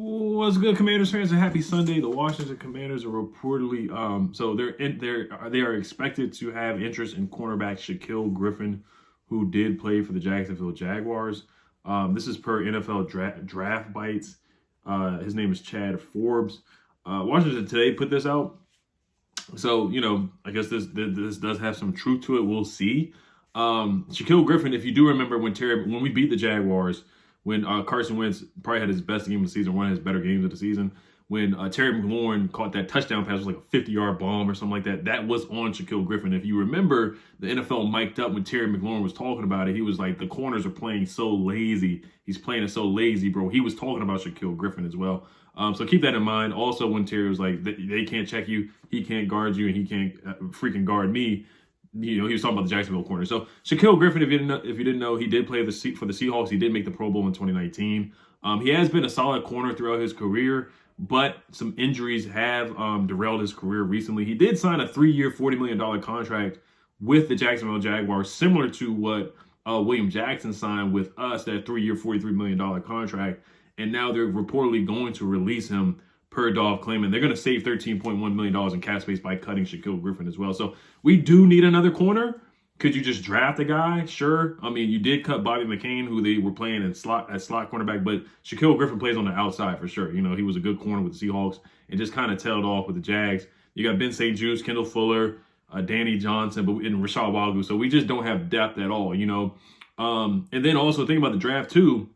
What's good, Commanders fans? A happy Sunday. The Washington Commanders are reportedly so they are expected to have interest in cornerback Shaquill Griffin, who did play for the Jacksonville Jaguars. This is per NFL draft bites. His name is Chad Forbes. Washington Today put this out. So, I guess this does have some truth to it. We'll see. Shaquill Griffin, if you do remember when we beat the Jaguars, when Carson Wentz probably had his best game of the season, one of his better games of the season, when Terry McLaurin caught that touchdown pass, was like a 50-yard bomb or something like that. That was on Shaquill Griffin. If you remember, the NFL mic'd up when Terry McLaurin was talking about it. He was like, the corners are playing so lazy. He's playing it so lazy, bro. He was talking about Shaquill Griffin as well. So keep that in mind. Also, when Terry was like, they can't check you, he can't guard you, and he can't freaking guard me. He was talking about the Jacksonville corner. So Shaquill Griffin, if you didn't know, he did play for the Seahawks. He did make the Pro Bowl in 2019. He has been a solid corner throughout his career, but some injuries have derailed his career recently. He did sign a 3-year, $40 million contract with the Jacksonville Jaguars, similar to what William Jackson signed with us, that 3-year, $43 million contract. And now they're reportedly going to release him per Dolph claiming they're going to save $13.1 million in cap space by cutting Shaquill Griffin as well. So we do need another corner. Could you just draft a guy? Sure. I mean, you did cut Bobby McCain, who they were playing at slot cornerback, but Shaquill Griffin plays on the outside for sure. He was a good corner with the Seahawks and just kind of tailed off with the Jags. You got Ben St. Juste, Kendall Fuller, Danny Johnson, and Rashad Wagu. So we just don't have depth at all, And then also think about the draft too.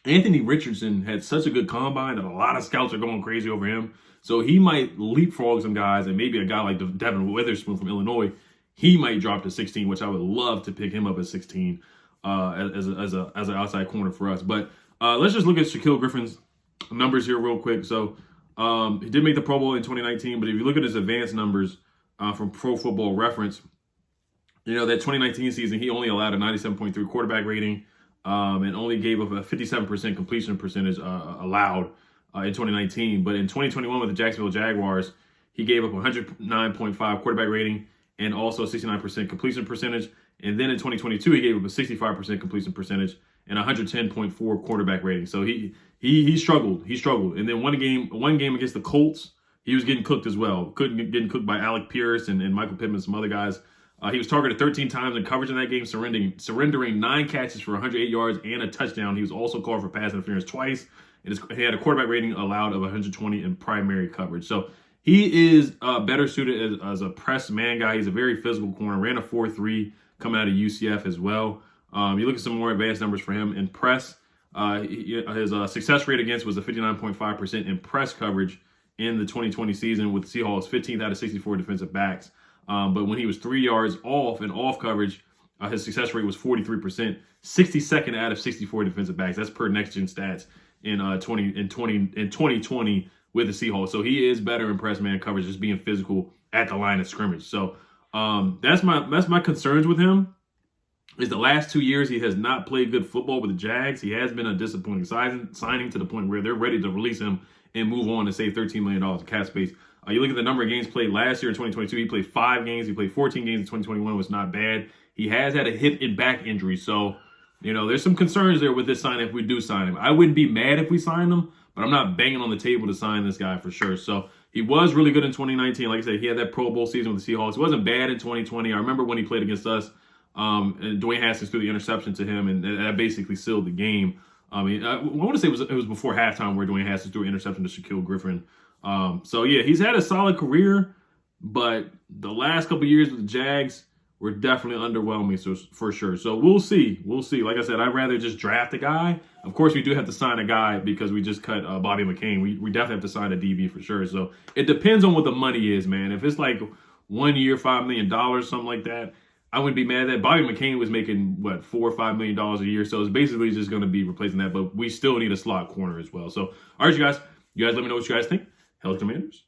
Anthony Richardson had such a good combine that a lot of scouts are going crazy over him. So he might leapfrog some guys, and maybe a guy like Devin Witherspoon from Illinois, he might drop to 16, which I would love to pick him up at 16 as an outside corner for us. But let's just look at Shaquill Griffin's numbers here real quick. So he did make the Pro Bowl in 2019, but if you look at his advanced numbers from Pro Football Reference, that 2019 season, he only allowed a 97.3 quarterback rating. And only gave up a 57% completion percentage allowed in 2019. But in 2021 with the Jacksonville Jaguars, he gave up 109.5 quarterback rating and also 69% completion percentage. And then in 2022, he gave up a 65% completion percentage and 110.4 quarterback rating. So he struggled. He struggled. And then one game against the Colts, he was getting cooked as well. Getting cooked by Alec Pierce and Michael Pittman, some other guys. He was targeted 13 times in coverage in that game, surrendering 9 catches for 108 yards and a touchdown. He was also called for pass interference twice. He had a quarterback rating allowed of 120 in primary coverage. So he is better suited as a press man guy. He's a very physical corner. Ran a 4.3 coming out of UCF as well. You look at some more advanced numbers for him in press. His success rate against was a 59.5% in press coverage in the 2020 season with the Seahawks, 15th out of 64 defensive backs. But when he was 3 yards off in off coverage, his success rate was 43%, 62nd out of 64 defensive backs. That's per Next Gen Stats in 2020 with the Seahawks. So he is better in press man coverage, just being physical at the line of scrimmage. So that's my concerns with him. Is the last 2 years he has not played good football with the Jags. He has been a disappointing signing to the point where they're ready to release him and move on to save $13 million in cap space. You look at the number of games played last year in 2022. He played 5 games. He played 14 games in 2021. Was not bad. He has had a hip and back injury. So, there's some concerns there with this signing if we do sign him. I wouldn't be mad if we signed him, but I'm not banging on the table to sign this guy for sure. So he was really good in 2019. Like I said, he had that Pro Bowl season with the Seahawks. He wasn't bad in 2020. I remember when he played against us, and Dwayne Haskins threw the interception to him, and that basically sealed the game. I want to say it was before halftime where Dwayne Haskins threw an interception to Shaquill Griffin. So yeah, he's had a solid career, but the last couple of years with the Jags were definitely underwhelming, so for sure. So we'll see. Like I said, I'd rather just draft a guy. Of course, we do have to sign a guy because we just cut Bobby McCain. We definitely have to sign a DB for sure. So it depends on what the money is, man. If it's like 1 year, $5 million, something like that, I wouldn't be mad at that. Bobby McCain was making, $4 or $5 million a year. So it's basically just going to be replacing that. But we still need a slot corner as well. So, all right, you guys let me know what you guys think. Hello, Commanders.